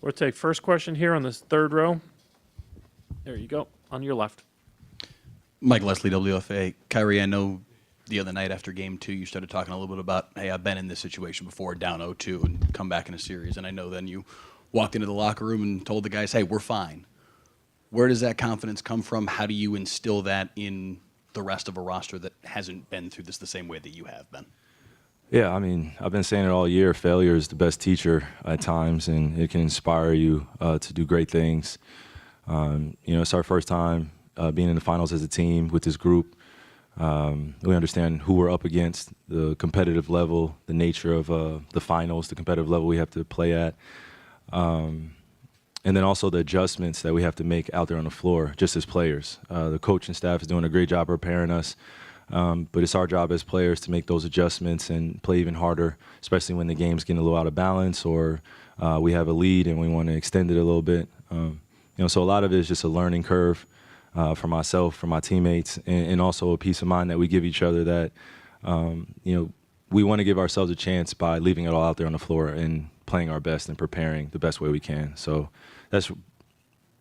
We'll take first question here on this third row. There you go, on your left. Mike Leslie, WFA. Kyrie, I know the other night after game 2, you started talking a little bit about, hey, I've been in this situation before, down 0-2, and come back in a series. And I know then you walked into the locker room and told the guys, hey, we're fine. Where does that confidence come from? How do you instill that in the rest of a roster that hasn't been through this the same way that you have been? Yeah, I mean, I've been saying it all year. Failure is the best teacher at times, and it can inspire you to do great things. It's our first time being in the finals as a team with this group. We understand who we're up against, the competitive level, the nature of the finals, the competitive level we have to play at, and then also the adjustments that we have to make out there on the floor, just as players. The coaching staff is doing a great job preparing us, but it's our job as players to make those adjustments and play even harder, especially when the game's getting a little out of balance or we have a lead and we want to extend it a little bit. So a lot of it is just a learning curve for myself, for my teammates, and also a peace of mind that we give each other that, we want to give ourselves a chance by leaving it all out there on the floor and playing our best and preparing the best way we can. So that's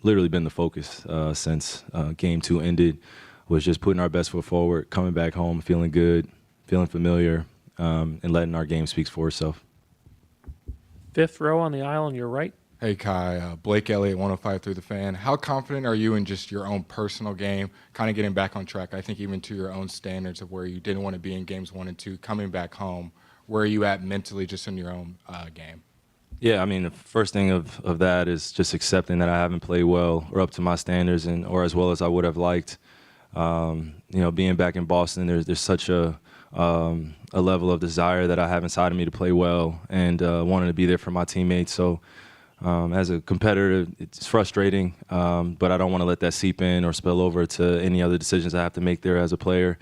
literally been the focus since Game 2 ended, was just putting our best foot forward, coming back home, feeling good, feeling familiar, and letting our game speak for itself. Fifth row on the aisle on your right. Hey, Kai. Blake Elliott, 105 through the Fan. How confident are you in just your own personal game, kind of getting back on track, I think even to your own standards of where you didn't want to be in games 1 and 2, coming back home? Where are you at mentally just in your own game? Yeah, I mean, the first thing of that is just accepting that I haven't played well or up to my standards or as well as I would have liked. Being back in Boston, there's such a level of desire that I have inside of me to play well and wanting to be there for my teammates. So as a competitor, it's frustrating, but I don't want to let that seep in or spill over to any other decisions I have to make there as a player,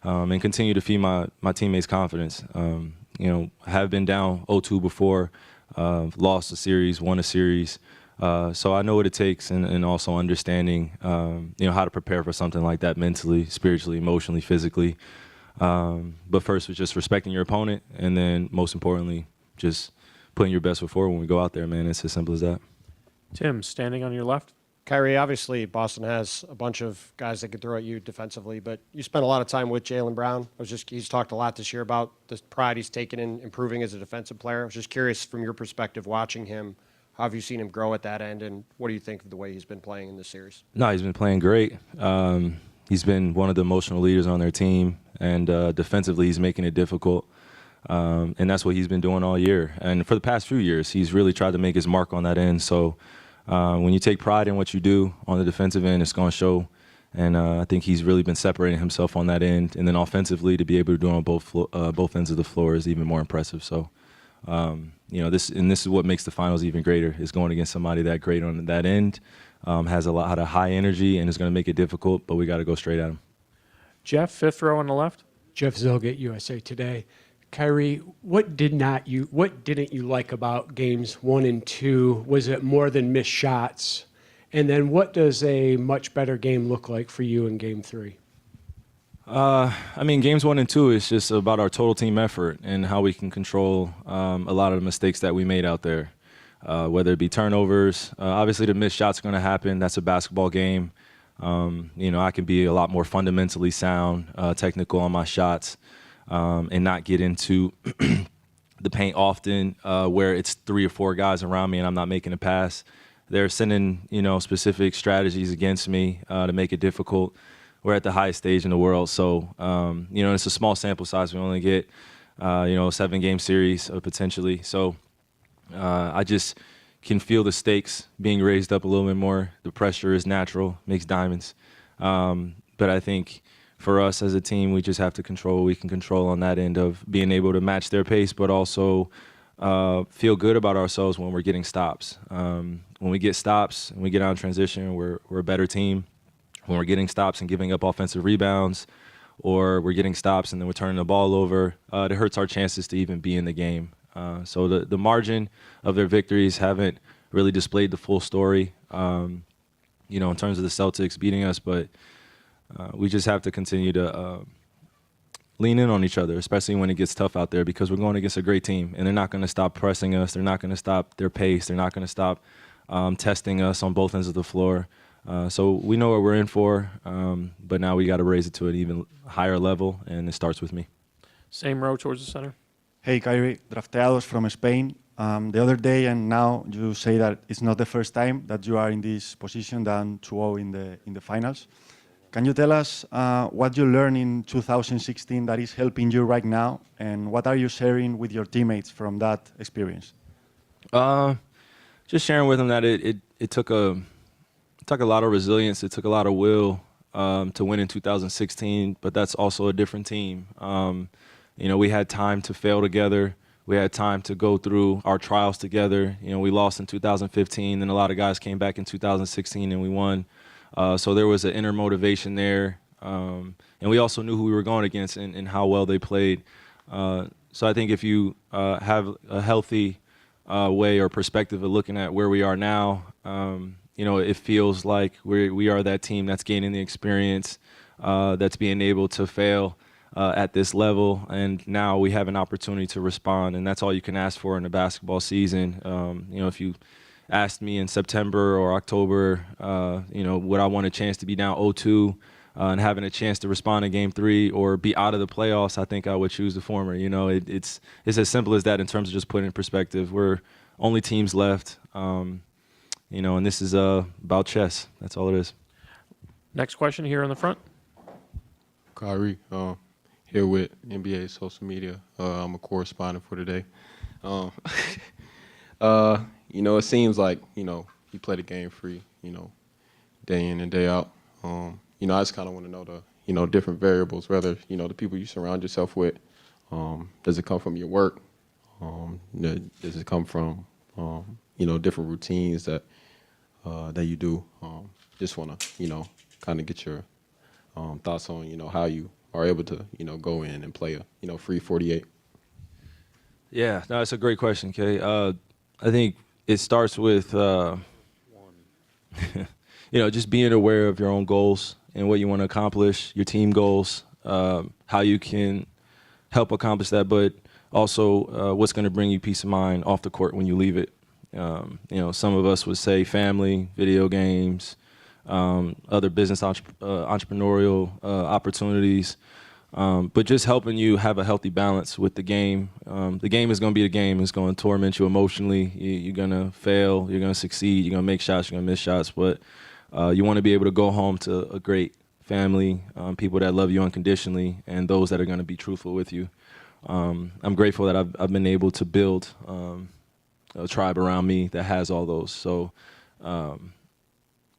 and continue to feed my teammates' confidence. I have been down 0-2 before, lost a series, won a series. So I know what it takes and also understanding, how to prepare for something like that mentally, spiritually, emotionally, physically. But first was just respecting your opponent, and then most importantly, just putting your best foot forward when we go out there, man. It's as simple as that. Tim, standing on your left. Kyrie, obviously Boston has a bunch of guys that can throw at you defensively, but you spent a lot of time with Jaylen Brown. He's talked a lot this year about the pride he's taken in improving as a defensive player. I was just curious from your perspective watching him, how have you seen him grow at that end, and what do you think of the way he's been playing in this series? No, he's been playing great. He's been one of the emotional leaders on their team, and defensively he's making it difficult. And that's what he's been doing all year. And for the past few years, he's really tried to make his mark on that end. So when you take pride in what you do on the defensive end, it's going to show. And I think he's really been separating himself on that end. And then offensively, to be able to do it on both ends of the floor is even more impressive. So, this is what makes the finals even greater, is going against somebody that great on that end, has a lot of high energy, and is going to make it difficult, but we got to go straight at him. Jeff, fifth row on the left. Jeff Zilgate, USA Today. Kyrie, what didn't you like about games 1 and 2? Was it more than missed shots? And then what does a much better game look like for you in game 3? Games 1 and 2 is just about our total team effort and how we can control a lot of the mistakes that we made out there, whether it be turnovers. Obviously, the missed shots are going to happen. That's a basketball game. I can be a lot more fundamentally sound, technical on my shots. And not get into the paint often where it's 3 or 4 guys around me and I'm not making a pass. They're sending, specific strategies against me to make it difficult. We're at the highest stage in the world. So, it's a small sample size. We only get, a 7-game series potentially. So I just can feel the stakes being raised up a little bit more. The pressure is natural, makes diamonds. But I think for us as a team, we just have to control what we can control on that end of being able to match their pace, but also feel good about ourselves when we're getting stops. When we get stops and we get out in transition, we're a better team. When we're getting stops and giving up offensive rebounds, or we're getting stops and then we're turning the ball over, it hurts our chances to even be in the game. So the margin of their victories haven't really displayed the full story, in terms of the Celtics beating us, but we just have to continue to lean in on each other, especially when it gets tough out there, because we're going against a great team, and they're not going to stop pressing us. They're not going to stop their pace. They're not going to stop testing us on both ends of the floor. So we know what we're in for, but now we got to raise it to an even higher level, and it starts with me. Same row towards the center. Hey, Kyrie, drafteados from Spain. The other day and now you say that it's not the first time that you are in this position, down 2-0 in the finals. Can you tell us what you learned in 2016 that is helping you right now, and what are you sharing with your teammates from that experience? Just sharing with them that it took a lot of resilience. It took a lot of will to win in 2016, but that's also a different team. We had time to fail together. We had time to go through our trials together. We lost in 2015, and a lot of guys came back in 2016, and we won. So there was an inner motivation there. And we also knew who we were going against and how well they played. So I think if you have a healthy way or perspective of looking at where we are now, it feels like we are that team that's gaining the experience, that's being able to fail at this level, and now we have an opportunity to respond, and that's all you can ask for in a basketball season. If you asked me in September or October, would I want a chance to be down 0-2 and having a chance to respond in Game 3 or be out of the playoffs, I think I would choose the former. It's as simple as that in terms of just putting it in perspective. We're only teams left, and this is about chess. That's all it is. Next question here on the front. Kyrie, here with NBA social media. I'm a correspondent for today. It seems like, you play the game free, day in and day out. I just kind of want to know the, different variables, whether, the people you surround yourself with, does it come from your work? Does it come from, different routines that you do? Just want to, kind of get your thoughts on, how you are able to, go in and play a, free 48. Yeah, no, that's a great question, Kay. I think it starts with, just being aware of your own goals and what you want to accomplish, your team goals, how you can help accomplish that, but also what's going to bring you peace of mind off the court when you leave it. Some of us would say family, video games, other business entrepreneurial opportunities, but just helping you have a healthy balance with the game. The game is going to be the game. It's going to torment you emotionally. You're going to fail. You're going to succeed. You're going to make shots. You're going to miss shots. But you want to be able to go home to a great family, people that love you unconditionally, and those that are going to be truthful with you. I'm grateful that I've been able to build a tribe around me that has all those. So,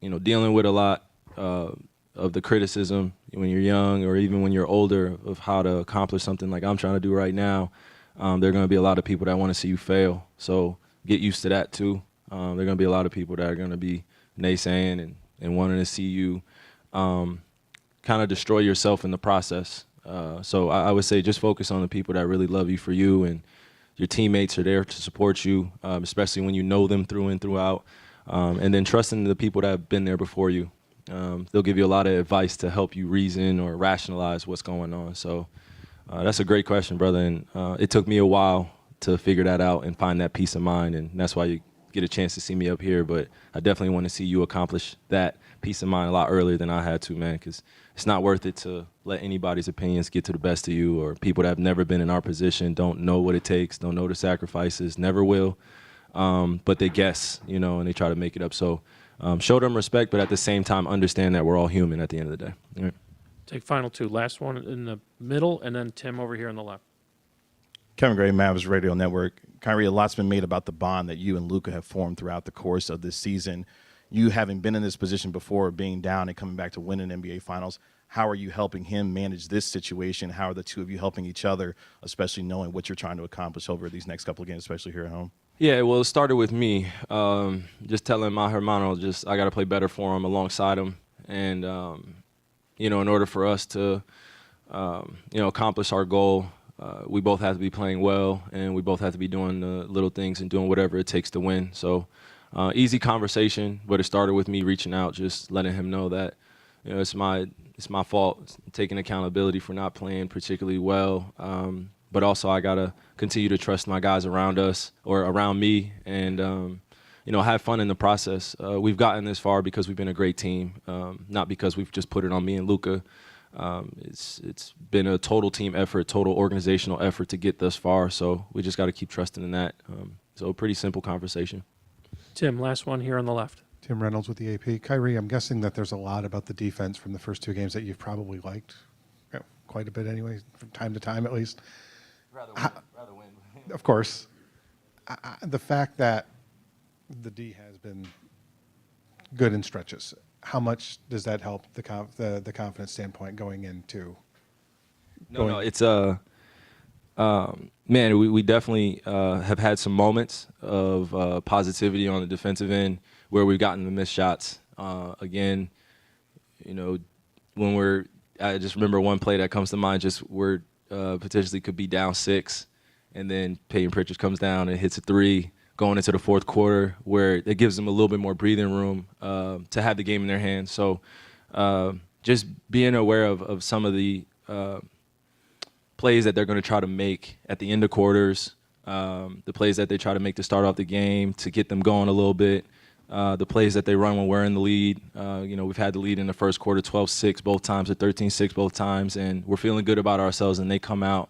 dealing with a lot of the criticism when you're young or even when you're older of how to accomplish something like I'm trying to do right now, there are going to be a lot of people that want to see you fail. So get used to that too. There are going to be a lot of people that are going to be naysaying and wanting to see you kind of destroy yourself in the process. So I would say just focus on the people that really love you for you, and your teammates are there to support you, especially when you know them through and throughout. And then trusting the people that have been there before you. They'll give you a lot of advice to help you reason or rationalize what's going on. So that's a great question, brother. And it took me a while to figure that out and find that peace of mind. And that's why you get a chance to see me up here. But I definitely want to see you accomplish that peace of mind a lot earlier than I had to, man, because it's not worth it to let anybody's opinions get to the best of you, or people that have never been in our position, don't know what it takes, don't know the sacrifices, never will. But they guess, and they try to make it up. So show them respect, but at the same time, understand that we're all human at the end of the day. All right. Take final two. Last one in the middle, and then Tim over here on the left. Kevin Gray, Mavs Radio Network. Kyrie, a lot's been made about the bond that you and Luka have formed throughout the course of this season. You having been in this position before, being down and coming back to win an NBA Finals, how are you helping him manage this situation? How are the two of you helping each other, especially knowing what you're trying to accomplish over these next couple of games, especially here at home? Yeah, well, it started with me. Just telling my hermano, I got to play better for him alongside him. And, in order for us to, accomplish our goal, we both have to be playing well, and we both have to be doing the little things and doing whatever it takes to win. So easy conversation, but it started with me reaching out, just letting him know that, it's my fault taking accountability for not playing particularly well. But also I gotta continue to trust my guys around us or around me, and have fun in the process. We've gotten this far because we've been a great team, not because we've just put it on me and Luka. It's been a total team effort, total organizational effort to get thus far. So we just got to keep trusting in that. So a pretty simple conversation. Tim, last one here on the left. Tim Reynolds with the AP. Kyrie, I'm guessing that there's a lot about the defense from the first two games that you've probably liked, quite a bit anyway, from time to time at least. Rather win. Of course. The fact that the D has been good in stretches, how much does that help the confidence standpoint going into? No, it's man, we definitely have had some moments of positivity on the defensive end where we've gotten the missed shots. Again, when I just remember one play that comes to mind, just where potentially could be down 6, and then Peyton Pritchard comes down and hits a 3 going into the fourth quarter, where it gives them a little bit more breathing room to have the game in their hands. So just being aware of some of the plays that they're going to try to make at the end of quarters, the plays that they try to make to start off the game to get them going a little bit, the plays that they run when we're in the lead. We've had the lead in the first quarter 12-6 both times or 13-6 both times, and we're feeling good about ourselves, and they come out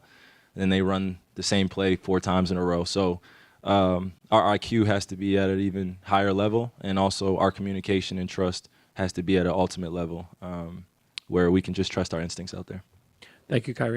and they run the same play 4 times in a row. So our IQ has to be at an even higher level, and also our communication and trust has to be at an ultimate level where we can just trust our instincts out there. Thank you, Kyrie.